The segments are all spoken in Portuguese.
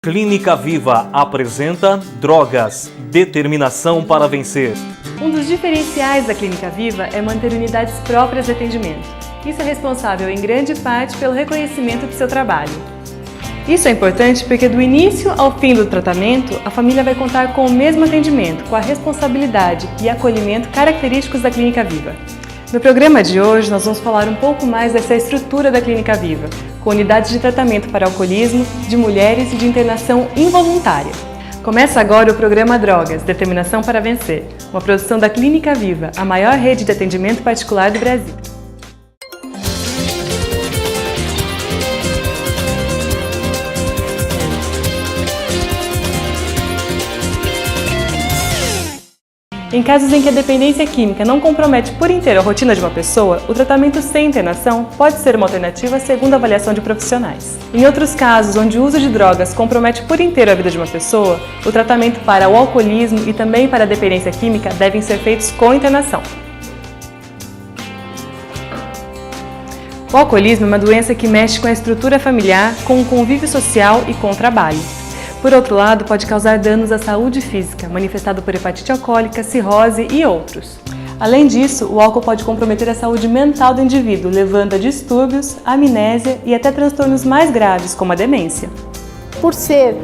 Clínica Viva apresenta Drogas, Determinação para Vencer. Um dos diferenciais da Clínica Viva é manter unidades próprias de atendimento. Isso é responsável em grande parte pelo reconhecimento do seu trabalho. Isso é importante porque do início ao fim do tratamento, a família vai contar com o mesmo atendimento, com a responsabilidade e acolhimento característicos da Clínica Viva. No programa de hoje, nós vamos falar um pouco mais dessa estrutura da Clínica Viva, com unidades de tratamento para alcoolismo, de mulheres e de internação involuntária. Começa agora o programa Drogas, Determinação para Vencer, uma produção da Clínica Viva, a maior rede de atendimento particular do Brasil. Em casos em que a dependência química não compromete por inteiro a rotina de uma pessoa, o tratamento sem internação pode ser uma alternativa segundo a avaliação de profissionais. Em outros casos, onde o uso de drogas compromete por inteiro a vida de uma pessoa, o tratamento para o alcoolismo e também para a dependência química devem ser feitos com internação. O alcoolismo é uma doença que mexe com a estrutura familiar, com o convívio social e com o trabalho. Por outro lado, pode causar danos à saúde física, manifestado por hepatite alcoólica, cirrose e outros. Além disso, o álcool pode comprometer a saúde mental do indivíduo, levando a distúrbios, amnésia e até transtornos mais graves, como a demência. Por ser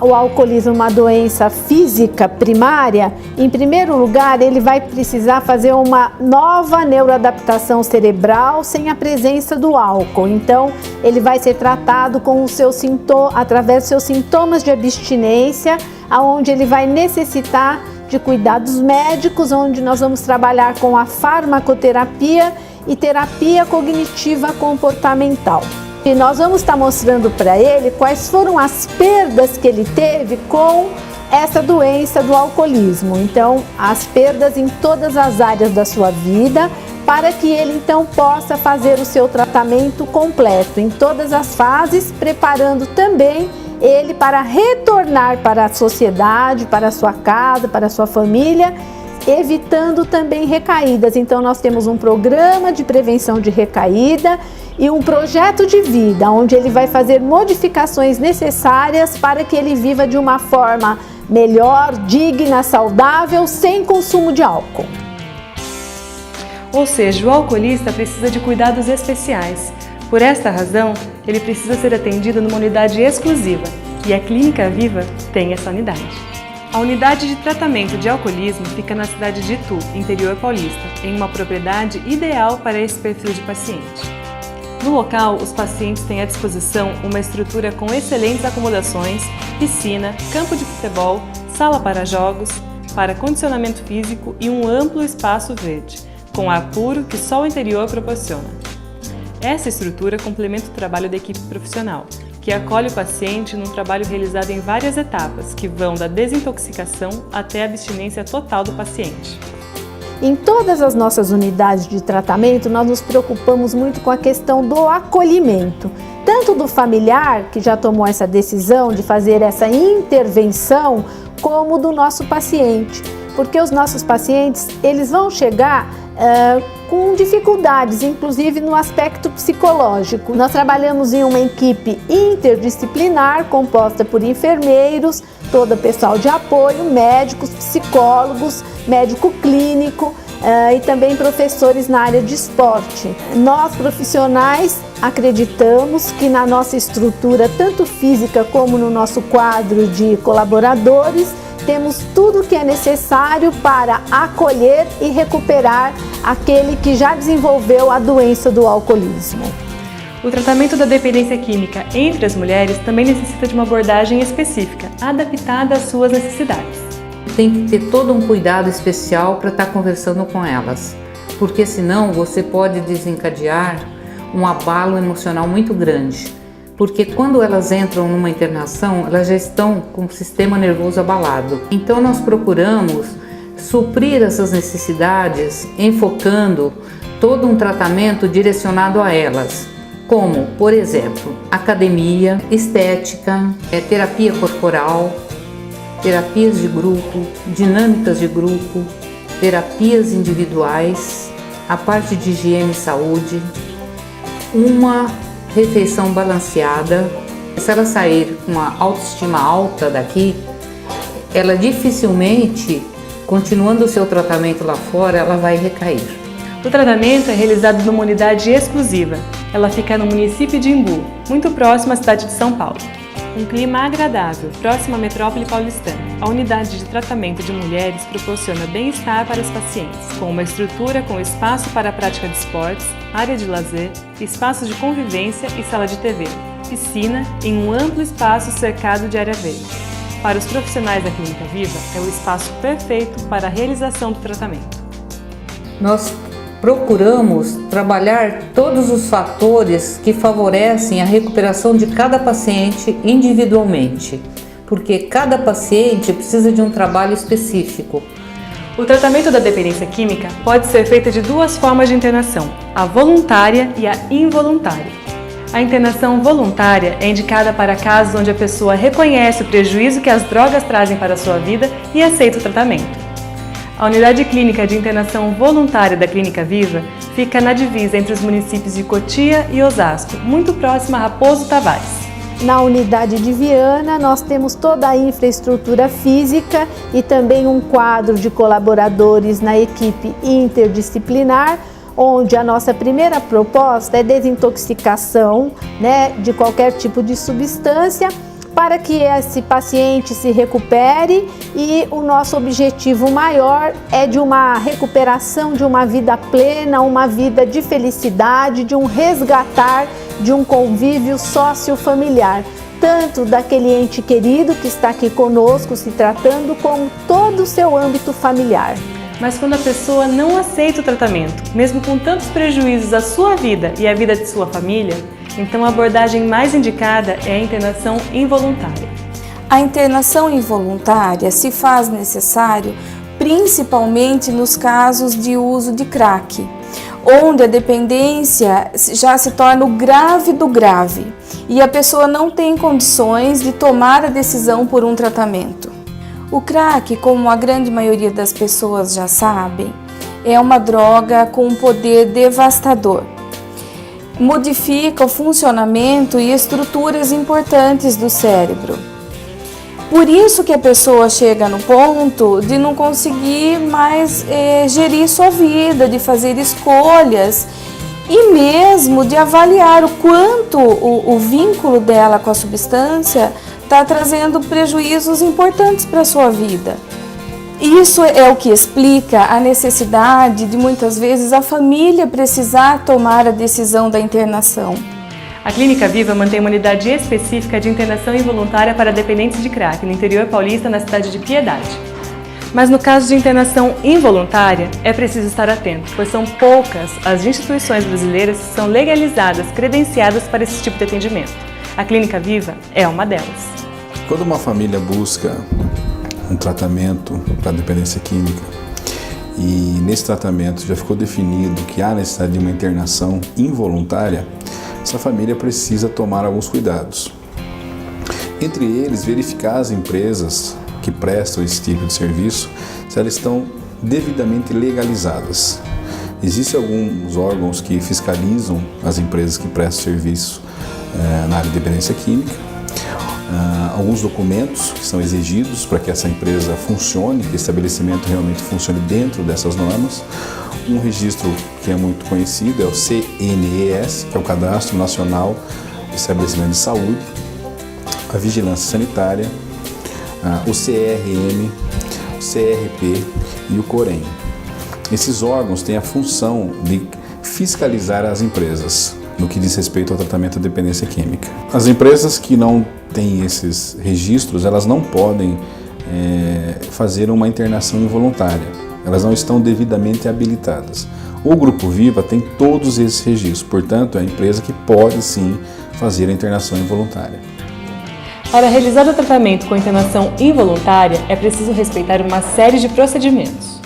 o alcoolismo uma doença física primária, em primeiro lugar, ele vai precisar fazer uma nova neuroadaptação cerebral sem a presença do álcool. Então, ele vai ser tratado com através dos seus sintomas de abstinência, onde ele vai necessitar de cuidados médicos, onde nós vamos trabalhar com a farmacoterapia e terapia cognitiva comportamental. E nós vamos estar mostrando para ele quais foram as perdas que ele teve com essa doença do alcoolismo. Então, as perdas em todas as áreas da sua vida, para que ele então possa fazer o seu tratamento completo em todas as fases, preparando também ele para retornar para a sociedade, para a sua casa, para a sua família, evitando também recaídas. Então, nós temos um programa de prevenção de recaída e um projeto de vida, onde ele vai fazer modificações necessárias para que ele viva de uma forma melhor, digna, saudável, sem consumo de álcool. Ou seja, o alcoolista precisa de cuidados especiais. Por esta razão, ele precisa ser atendido numa unidade exclusiva, e a Clínica Viva tem essa unidade. A unidade de tratamento de alcoolismo fica na cidade de Itu, interior paulista, em uma propriedade ideal para esse perfil de paciente. No local, os pacientes têm à disposição uma estrutura com excelentes acomodações, piscina, campo de futebol, sala para jogos, para condicionamento físico e um amplo espaço verde, com ar puro que só o interior proporciona. Essa estrutura complementa o trabalho da equipe profissional, que acolhe o paciente num trabalho realizado em várias etapas, que vão da desintoxicação até a abstinência total do paciente. Em todas as nossas unidades de tratamento, nós nos preocupamos muito com a questão do acolhimento, tanto do familiar, que já tomou essa decisão de fazer essa intervenção, como do nosso paciente, porque os nossos pacientes, eles vão chegar com dificuldades, inclusive no aspecto psicológico. Nós trabalhamos em uma equipe interdisciplinar, composta por enfermeiros, todo o pessoal de apoio, médicos, psicólogos, médico clínico e também professores na área de esporte. Nós, profissionais, acreditamos que na nossa estrutura, tanto física como no nosso quadro de colaboradores, temos tudo o que é necessário para acolher e recuperar aquele que já desenvolveu a doença do alcoolismo. O tratamento da dependência química entre as mulheres também necessita de uma abordagem específica, adaptada às suas necessidades. Tem que ter todo um cuidado especial para estar conversando com elas, porque senão você pode desencadear um abalo emocional muito grande. Porque quando elas entram numa internação, elas já estão com o sistema nervoso abalado. Então nós procuramos suprir essas necessidades, enfocando todo um tratamento direcionado a elas, como, por exemplo, academia, estética, terapia corporal, terapias de grupo, dinâmicas de grupo, terapias individuais, a parte de higiene e saúde, uma refeição balanceada, Se ela sair com uma autoestima alta daqui, ela dificilmente, continuando o seu tratamento lá fora, ela vai recair. O tratamento é realizado numa unidade exclusiva. Ela fica no município de Imbu, muito próximo à cidade de São Paulo. Um clima agradável, próximo à metrópole paulistana. A unidade de tratamento de mulheres proporciona bem-estar para os pacientes, com uma estrutura com espaço para a prática de esportes, área de lazer, espaços de convivência e sala de TV, piscina em um amplo espaço cercado de área verde. Para os profissionais da Clínica Viva, é o espaço perfeito para a realização do tratamento. Nós procuramos trabalhar todos os fatores que favorecem a recuperação de cada paciente individualmente, porque cada paciente precisa de um trabalho específico. O tratamento da dependência química pode ser feito de duas formas de internação, a voluntária e a involuntária. A internação voluntária é indicada para casos onde a pessoa reconhece o prejuízo que as drogas trazem para a sua vida e aceita o tratamento. A unidade clínica de internação voluntária da Clínica Viva fica na divisa entre os municípios de Cotia e Osasco, muito próxima a Raposo Tavares. Na unidade de Viana, nós temos toda a infraestrutura física e também um quadro de colaboradores na equipe interdisciplinar, onde a nossa primeira proposta é desintoxicação, de qualquer tipo de substância, para que esse paciente se recupere, e o nosso objetivo maior é de uma recuperação de uma vida plena, uma vida de felicidade, de um resgatar de um convívio sociofamiliar, tanto daquele ente querido que está aqui conosco se tratando, como todo o seu âmbito familiar. Mas quando a pessoa não aceita o tratamento, mesmo com tantos prejuízos à sua vida e à vida de sua família, então a abordagem mais indicada é a internação involuntária. A internação involuntária se faz necessário principalmente nos casos de uso de crack, onde a dependência já se torna o grave do grave e a pessoa não tem condições de tomar a decisão por um tratamento. O crack, como a grande maioria das pessoas já sabem, é uma droga com um poder devastador. Modifica o funcionamento e estruturas importantes do cérebro. Por isso que a pessoa chega no ponto de não conseguir mais gerir sua vida, de fazer escolhas e mesmo de avaliar o quanto o vínculo dela com a substância está trazendo prejuízos importantes para a sua vida. Isso é o que explica a necessidade de muitas vezes a família precisar tomar a decisão da internação. A Clínica Viva mantém uma unidade específica de internação involuntária para dependentes de crack no interior paulista, na cidade de Piedade. Mas no caso de internação involuntária, é preciso estar atento, pois são poucas as instituições brasileiras que são legalizadas, credenciadas para esse tipo de atendimento. A Clínica Viva é uma delas. Quando uma família busca um tratamento para dependência química e nesse tratamento já ficou definido que há necessidade de uma internação involuntária, essa família precisa tomar alguns cuidados. Entre eles, verificar as empresas que prestam esse tipo de serviço, se elas estão devidamente legalizadas. Existem alguns órgãos que fiscalizam as empresas que prestam serviço na área de dependência química. Alguns documentos que são exigidos para que essa empresa funcione, que o estabelecimento realmente funcione dentro dessas normas. Um registro que é muito conhecido é o CNES, que é o Cadastro Nacional de Estabelecimento de Saúde, a Vigilância Sanitária, o CRM, o CRP e o COREM. Esses órgãos têm a função de fiscalizar as empresas no que diz respeito ao tratamento da dependência química. As empresas que não têm esses registros, elas não podem fazer uma internação involuntária. Elas não estão devidamente habilitadas. O Grupo Viva tem todos esses registros, portanto, é a empresa que pode sim fazer a internação involuntária. Para realizar o tratamento com internação involuntária, é preciso respeitar uma série de procedimentos.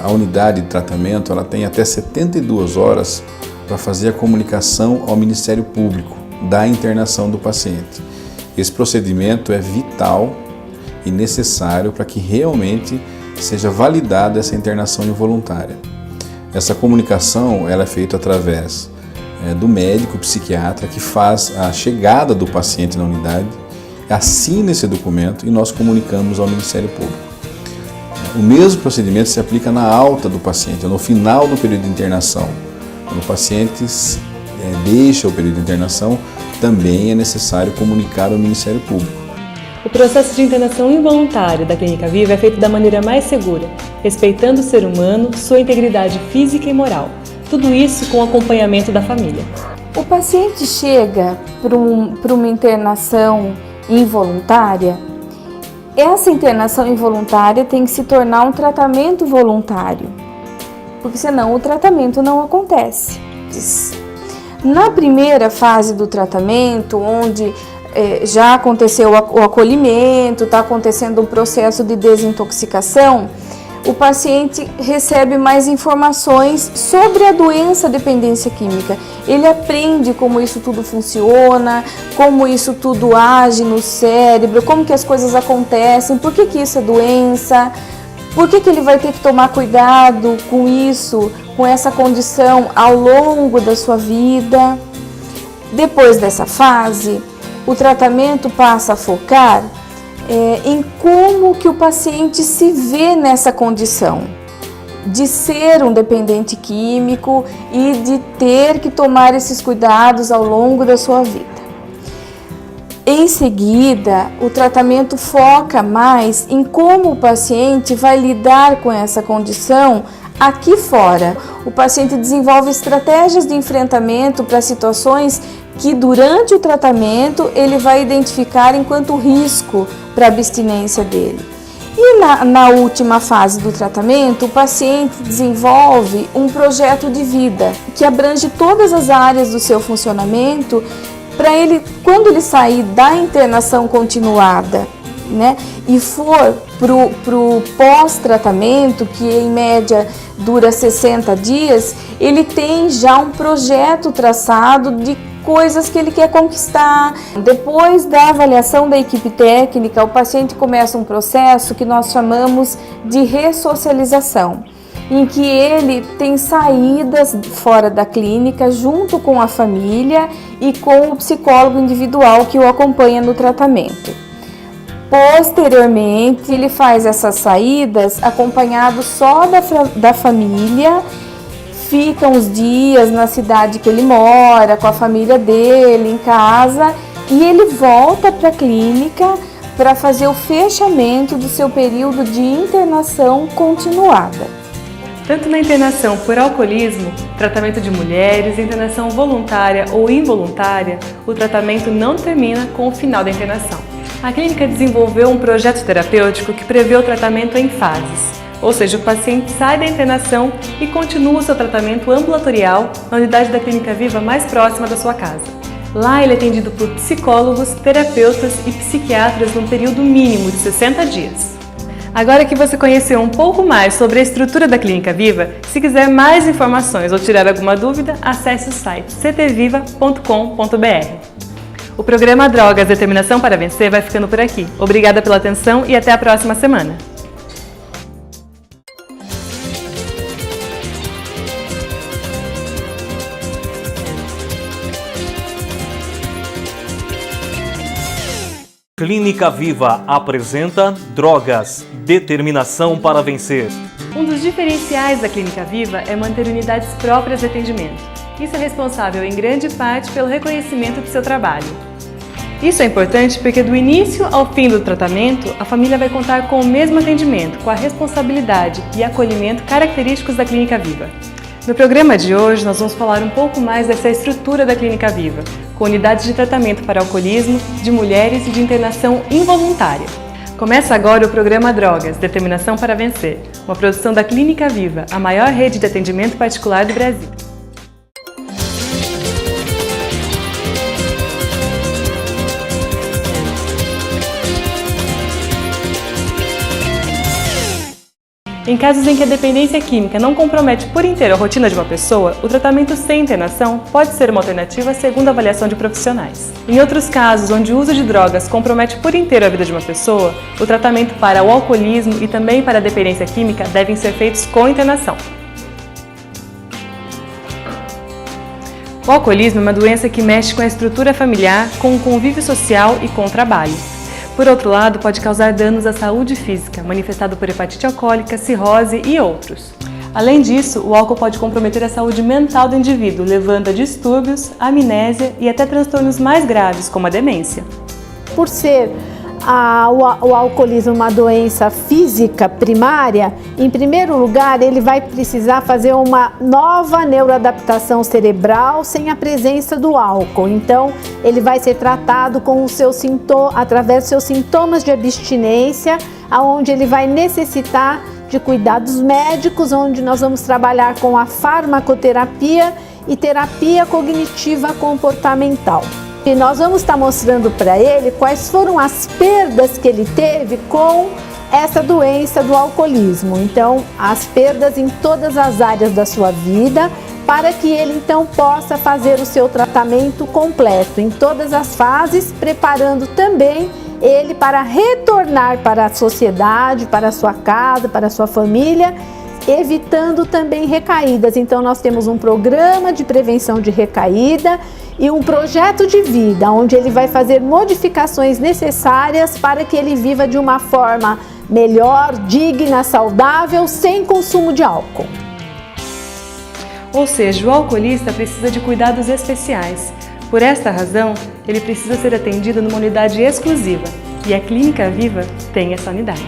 A unidade de tratamento ela tem até 72 horas para fazer a comunicação ao Ministério Público da internação do paciente. Esse procedimento é vital e necessário para que realmente seja validada essa internação involuntária. Essa comunicação ela é feita através do médico psiquiatra que faz a chegada do paciente na unidade, assina esse documento e nós comunicamos ao Ministério Público. O mesmo procedimento se aplica na alta do paciente, no final do período de internação. Quando o paciente deixa o período de internação, também é necessário comunicar ao Ministério Público. O processo de internação involuntária da Clínica Viva é feito da maneira mais segura, respeitando o ser humano, sua integridade física e moral. Tudo isso com o acompanhamento da família. O paciente chega para uma internação involuntária. Essa internação involuntária tem que se tornar um tratamento voluntário, porque senão o tratamento não acontece. Na primeira fase do tratamento, onde já aconteceu o acolhimento, está acontecendo um processo de desintoxicação, o paciente recebe mais informações sobre a doença dependência química. Ele aprende como isso tudo funciona, como isso tudo age no cérebro, como que as coisas acontecem, por que isso é doença, por que ele vai ter que tomar cuidado com isso, com essa condição ao longo da sua vida. Depois dessa fase, o tratamento passa a focar em como que o paciente se vê nessa condição de ser um dependente químico e de ter que tomar esses cuidados ao longo da sua vida. Em seguida, o tratamento foca mais em como o paciente vai lidar com essa condição aqui fora. O paciente desenvolve estratégias de enfrentamento para situações que durante o tratamento ele vai identificar enquanto risco para a abstinência dele. E na última fase do tratamento, o paciente desenvolve um projeto de vida que abrange todas as áreas do seu funcionamento para ele, quando ele sair da internação continuada, né, e for pro pós-tratamento, que em média dura 60 dias, ele tem já um projeto traçado de coisas que ele quer conquistar. Depois da avaliação da equipe técnica, o paciente começa um processo que nós chamamos de ressocialização, em que ele tem saídas fora da clínica junto com a família e com o psicólogo individual que o acompanha no tratamento. Posteriormente, ele faz essas saídas acompanhado só da família, fica uns dias na cidade que ele mora, com a família dele, em casa, e ele volta para a clínica para fazer o fechamento do seu período de internação continuada. Tanto na internação por alcoolismo, tratamento de mulheres, internação voluntária ou involuntária, o tratamento não termina com o final da internação. A clínica desenvolveu um projeto terapêutico que prevê o tratamento em fases, ou seja, o paciente sai da internação e continua o seu tratamento ambulatorial na unidade da Clínica Viva mais próxima da sua casa. Lá ele é atendido por psicólogos, terapeutas e psiquiatras num período mínimo de 60 dias. Agora que você conheceu um pouco mais sobre a estrutura da Clínica Viva, se quiser mais informações ou tirar alguma dúvida, acesse o site ctviva.com.br. O programa Drogas, Determinação para Vencer vai ficando por aqui. Obrigada pela atenção e até a próxima semana. Clínica Viva apresenta Drogas, Determinação para Vencer. Um dos diferenciais da Clínica Viva é manter unidades próprias de atendimento. Isso é responsável em grande parte pelo reconhecimento do seu trabalho. Isso é importante porque do início ao fim do tratamento, a família vai contar com o mesmo atendimento, com a responsabilidade e acolhimento característicos da Clínica Viva. No programa de hoje, nós vamos falar um pouco mais dessa estrutura da Clínica Viva, com unidades de tratamento para alcoolismo, de mulheres e de internação involuntária. Começa agora o programa Drogas, Determinação para Vencer, uma produção da Clínica Viva, a maior rede de atendimento particular do Brasil. Em casos em que a dependência química não compromete por inteiro a rotina de uma pessoa, o tratamento sem internação pode ser uma alternativa segundo a avaliação de profissionais. Em outros casos, onde o uso de drogas compromete por inteiro a vida de uma pessoa, o tratamento para o alcoolismo e também para a dependência química devem ser feitos com internação. O alcoolismo é uma doença que mexe com a estrutura familiar, com o convívio social e com o trabalho. Por outro lado, pode causar danos à saúde física, manifestado por hepatite alcoólica, cirrose e outros. Além disso, o álcool pode comprometer a saúde mental do indivíduo, levando a distúrbios, amnésia e até transtornos mais graves, como a demência. Por ser o alcoolismo uma doença física primária, em primeiro lugar, ele vai precisar fazer uma nova neuroadaptação cerebral sem a presença do álcool. Então, ele vai ser tratado com através dos seus sintomas de abstinência, onde ele vai necessitar de cuidados médicos, onde nós vamos trabalhar com a farmacoterapia e terapia cognitiva comportamental. E nós vamos estar mostrando para ele quais foram as perdas que ele teve com essa doença do alcoolismo. Então, as perdas em todas as áreas da sua vida, para que ele então possa fazer o seu tratamento completo em todas as fases, preparando também ele para retornar para a sociedade, para a sua casa, para a sua família, evitando também recaídas. Então, nós temos um programa de prevenção de recaída e um projeto de vida, onde ele vai fazer modificações necessárias para que ele viva de uma forma melhor, digna, saudável, sem consumo de álcool. Ou seja, o alcoolista precisa de cuidados especiais. Por esta razão, ele precisa ser atendido numa unidade exclusiva, e a Clínica Viva tem essa unidade.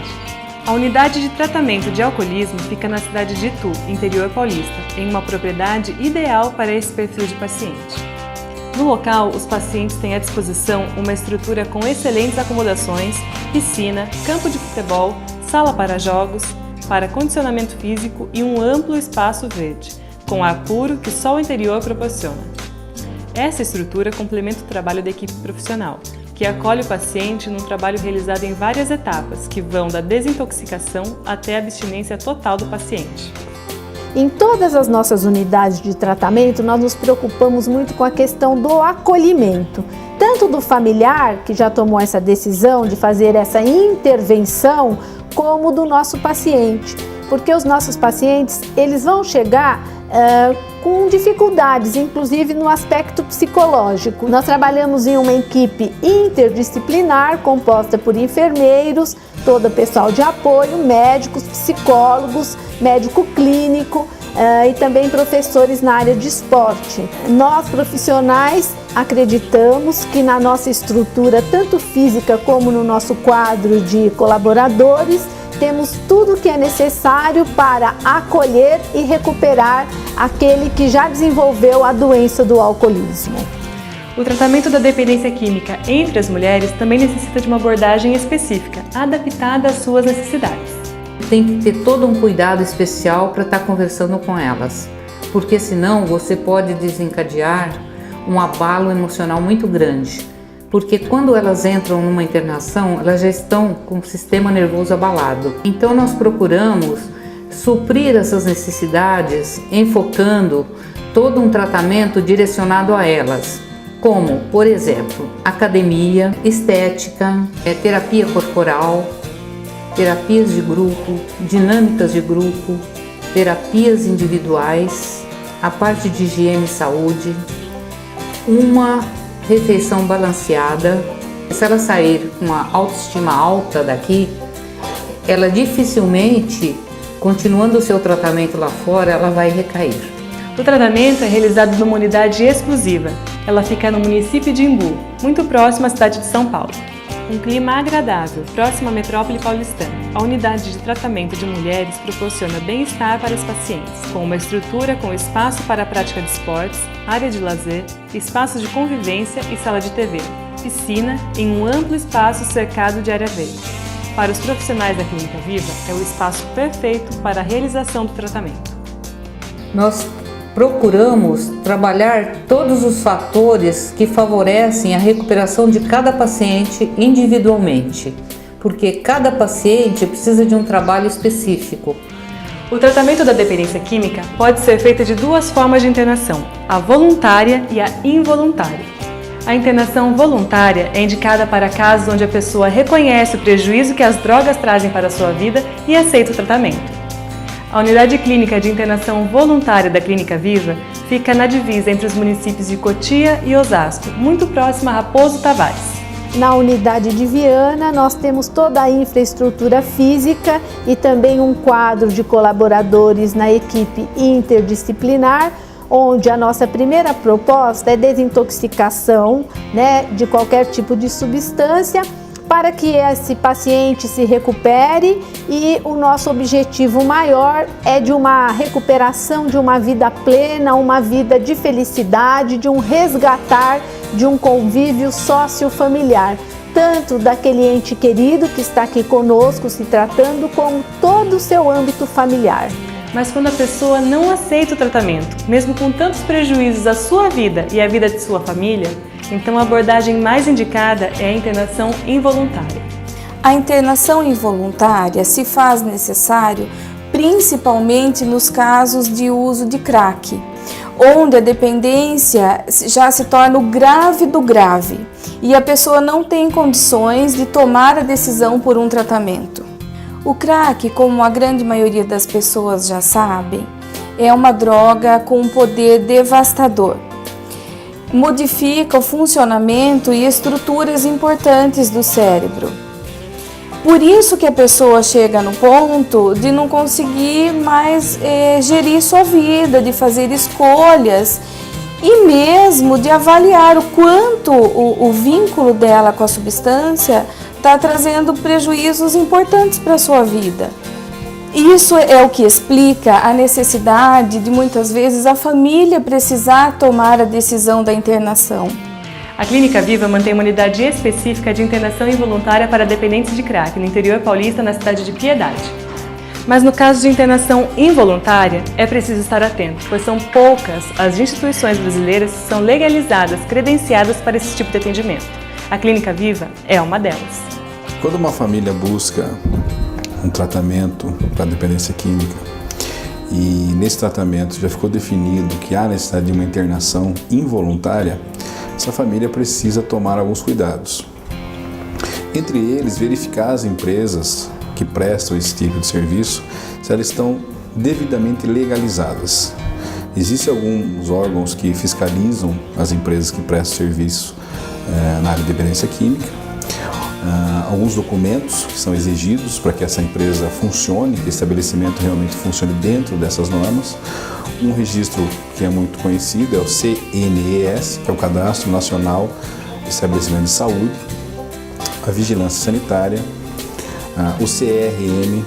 A unidade de tratamento de alcoolismo fica na cidade de Itu, interior paulista, em uma propriedade ideal para esse perfil de paciente. No local, os pacientes têm à disposição uma estrutura com excelentes acomodações, piscina, campo de futebol, sala para jogos, para condicionamento físico e um amplo espaço verde, com ar puro que só o interior proporciona. Essa estrutura complementa o trabalho da equipe profissional, que acolhe o paciente num trabalho realizado em várias etapas, que vão da desintoxicação até a abstinência total do paciente. Em todas as nossas unidades de tratamento, nós nos preocupamos muito com a questão do acolhimento, tanto do familiar, que já tomou essa decisão de fazer essa intervenção, como do nosso paciente, porque os nossos pacientes, eles vão chegar com dificuldades, inclusive no aspecto psicológico. Nós trabalhamos em uma equipe interdisciplinar, composta por enfermeiros, todo o pessoal de apoio, médicos, psicólogos, médico clínico e também professores na área de esporte. Nós, profissionais, acreditamos que na nossa estrutura, tanto física como no nosso quadro de colaboradores, temos tudo o que é necessário para acolher e recuperar aquele que já desenvolveu a doença do alcoolismo. O tratamento da dependência química entre as mulheres também necessita de uma abordagem específica, adaptada às suas necessidades. Tem que ter todo um cuidado especial para estar conversando com elas, porque senão você pode desencadear um abalo emocional muito grande. Porque quando elas entram numa internação, elas já estão com o sistema nervoso abalado. Então nós procuramos suprir essas necessidades, enfocando todo um tratamento direcionado a elas, como, por exemplo, academia, estética, terapia corporal, terapias de grupo, dinâmicas de grupo, terapias individuais, a parte de higiene e saúde, uma refeição balanceada. Se ela sair com uma autoestima alta daqui, ela dificilmente, continuando o seu tratamento lá fora, ela vai recair. O tratamento é realizado numa unidade exclusiva. Ela fica no município de Imbu, muito próximo à cidade de São Paulo. Um clima agradável, próximo à metrópole paulistana. A unidade de tratamento de mulheres proporciona bem-estar para os pacientes, com uma estrutura com espaço para a prática de esportes, área de lazer, espaços de convivência e sala de TV, piscina em um amplo espaço cercado de área verde. Para os profissionais da Clínica Viva, é o espaço perfeito para a realização do tratamento. Nós procuramos trabalhar todos os fatores que favorecem a recuperação de cada paciente individualmente, porque cada paciente precisa de um trabalho específico. O tratamento da dependência química pode ser feito de duas formas de internação, a voluntária e a involuntária. A internação voluntária é indicada para casos onde a pessoa reconhece o prejuízo que as drogas trazem para a sua vida e aceita o tratamento. A unidade clínica de internação voluntária da Clínica Viva Fica na divisa entre os municípios de Cotia e Osasco, muito próximo a Raposo Tavares. Na unidade de Viana, nós temos toda a infraestrutura física e também um quadro de colaboradores na equipe interdisciplinar, onde a nossa primeira proposta é desintoxicação, de qualquer tipo de substância, para que esse paciente se recupere, e o nosso objetivo maior é de uma recuperação de uma vida plena, uma vida de felicidade, de um resgatar de um convívio sociofamiliar, tanto daquele ente querido que está aqui conosco se tratando, como todo o seu âmbito familiar. Mas quando a pessoa não aceita o tratamento, mesmo com tantos prejuízos à sua vida e à vida de sua família, então a abordagem mais indicada é a internação involuntária. A internação involuntária se faz necessário principalmente nos casos de uso de crack, onde a dependência já se torna o grave do grave e a pessoa não tem condições de tomar a decisão por um tratamento. O crack, como a grande maioria das pessoas já sabem, é uma droga com um poder devastador. Modifica o funcionamento e estruturas importantes do cérebro. Por isso que a pessoa chega no ponto de não conseguir mais gerir sua vida, de fazer escolhas e mesmo de avaliar o quanto o vínculo dela com a substância está trazendo prejuízos importantes para a sua vida. Isso é o que explica a necessidade de muitas vezes a família precisar tomar a decisão da internação. A Clínica Viva mantém uma unidade específica de internação involuntária para dependentes de crack no interior paulista, na cidade de Piedade. Mas no caso de internação involuntária, é preciso estar atento, pois são poucas as instituições brasileiras que são legalizadas, credenciadas para esse tipo de atendimento. A Clínica Viva é uma delas. Quando uma família busca um tratamento para dependência química e nesse tratamento já ficou definido que há necessidade de uma internação involuntária, essa família precisa tomar alguns cuidados. Entre eles, verificar as empresas que prestam esse tipo de serviço, se elas estão devidamente legalizadas. Existem alguns órgãos que fiscalizam as empresas que prestam serviço na área de dependência química. Alguns documentos que são exigidos para que essa empresa funcione, que o estabelecimento realmente funcione dentro dessas normas. Um registro que é muito conhecido é o CNES, que é o Cadastro Nacional de Estabelecimento de Saúde, a Vigilância Sanitária, o CRM,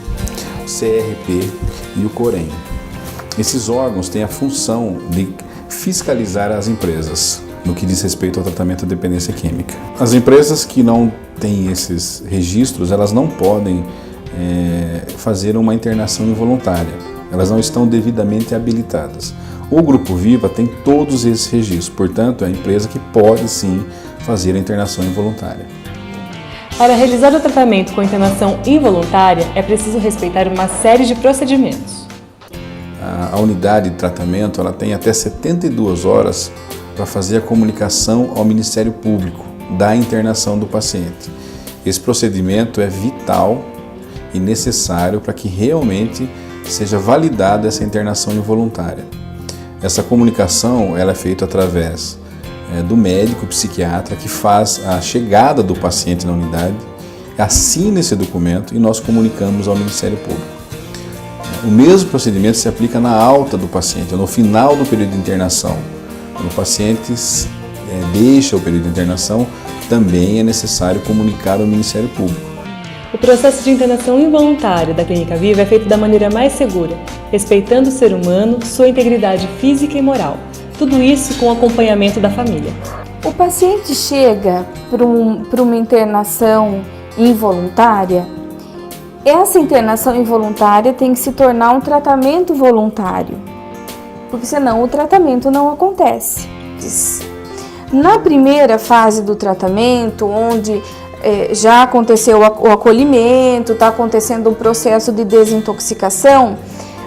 o CRP e o COREN. Esses órgãos têm a função de fiscalizar as empresas no que diz respeito ao tratamento de dependência química. As empresas que não têm esses registros, elas não podem fazer uma internação involuntária. Elas não estão devidamente habilitadas. O Grupo Viva tem todos esses registros, portanto, é a empresa que pode sim fazer a internação involuntária. Para realizar o tratamento com internação involuntária, é preciso respeitar uma série de procedimentos. A unidade de tratamento ela tem até 72 horas para fazer a comunicação ao Ministério Público da internação do paciente. Esse procedimento é vital e necessário para que realmente seja validada essa internação involuntária. Essa comunicação ela é feita através do médico psiquiatra que faz a chegada do paciente na unidade, assina esse documento e nós comunicamos ao Ministério Público. O mesmo procedimento se aplica na alta do paciente, no final do período de internação. Quando o paciente deixa o período de internação, também é necessário comunicar ao Ministério Público. O processo de internação involuntária da Clínica Viva é feito da maneira mais segura, respeitando o ser humano, sua integridade física e moral. Tudo isso com o acompanhamento da família. O paciente chega para uma internação involuntária. Essa internação involuntária tem que se tornar um tratamento voluntário, porque senão o tratamento não acontece. Na primeira fase do tratamento, onde já aconteceu o acolhimento, está acontecendo um processo de desintoxicação,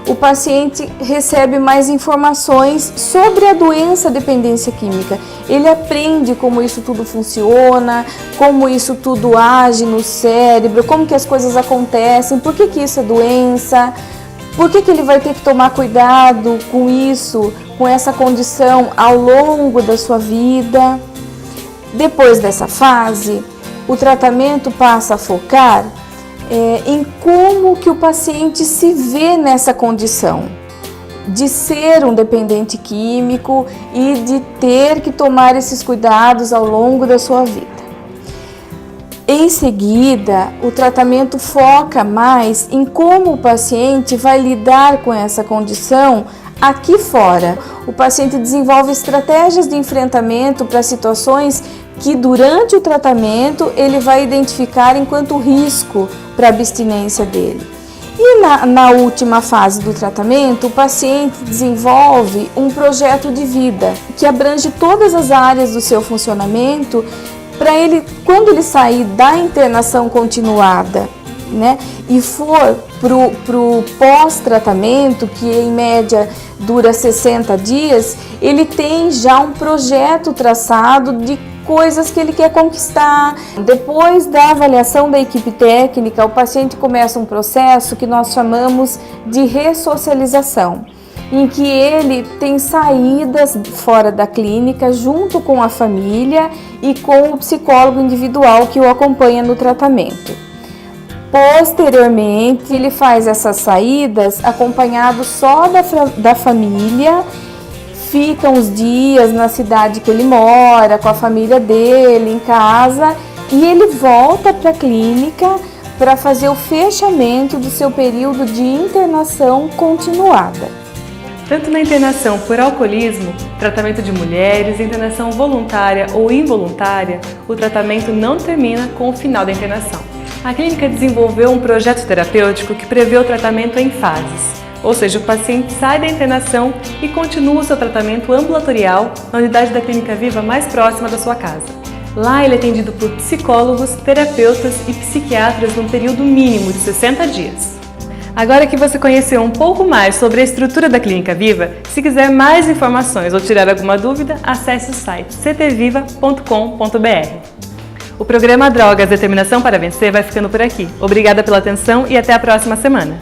o paciente recebe mais informações sobre a doença dependência química. Ele aprende como isso tudo funciona, como isso tudo age no cérebro, como que as coisas acontecem, por que isso é doença. Por que ele vai ter que tomar cuidado com isso, com essa condição ao longo da sua vida? Depois dessa fase, o tratamento passa a focar em como que o paciente se vê nessa condição de ser um dependente químico e de ter que tomar esses cuidados ao longo da sua vida. Em seguida, o tratamento foca mais em como o paciente vai lidar com essa condição aqui fora. O paciente desenvolve estratégias de enfrentamento para situações que durante o tratamento ele vai identificar enquanto risco para a abstinência dele. E na última fase do tratamento, o paciente desenvolve um projeto de vida que abrange todas as áreas do seu funcionamento para ele, quando ele sair da internação continuada, né, e for pro pós-tratamento, que em média dura 60 dias, ele tem já um projeto traçado de coisas que ele quer conquistar. Depois da avaliação da equipe técnica, o paciente começa um processo que nós chamamos de ressocialização, em que ele tem saídas fora da clínica junto com a família e com o psicólogo individual que o acompanha no tratamento. Posteriormente, ele faz essas saídas acompanhado só da família, fica uns dias na cidade que ele mora, com a família dele, em casa, e ele volta para a clínica para fazer o fechamento do seu período de internação continuada. Tanto na internação por alcoolismo, tratamento de mulheres, internação voluntária ou involuntária, o tratamento não termina com o final da internação. A clínica desenvolveu um projeto terapêutico que prevê o tratamento em fases, ou seja, o paciente sai da internação e continua o seu tratamento ambulatorial na unidade da Clínica Viva mais próxima da sua casa. Lá ele é atendido por psicólogos, terapeutas e psiquiatras num período mínimo de 60 dias. Agora que você conheceu um pouco mais sobre a estrutura da Clínica Viva, se quiser mais informações ou tirar alguma dúvida, acesse o site ctviva.com.br. O programa Drogas, Determinação para Vencer vai ficando por aqui. Obrigada pela atenção e até a próxima semana.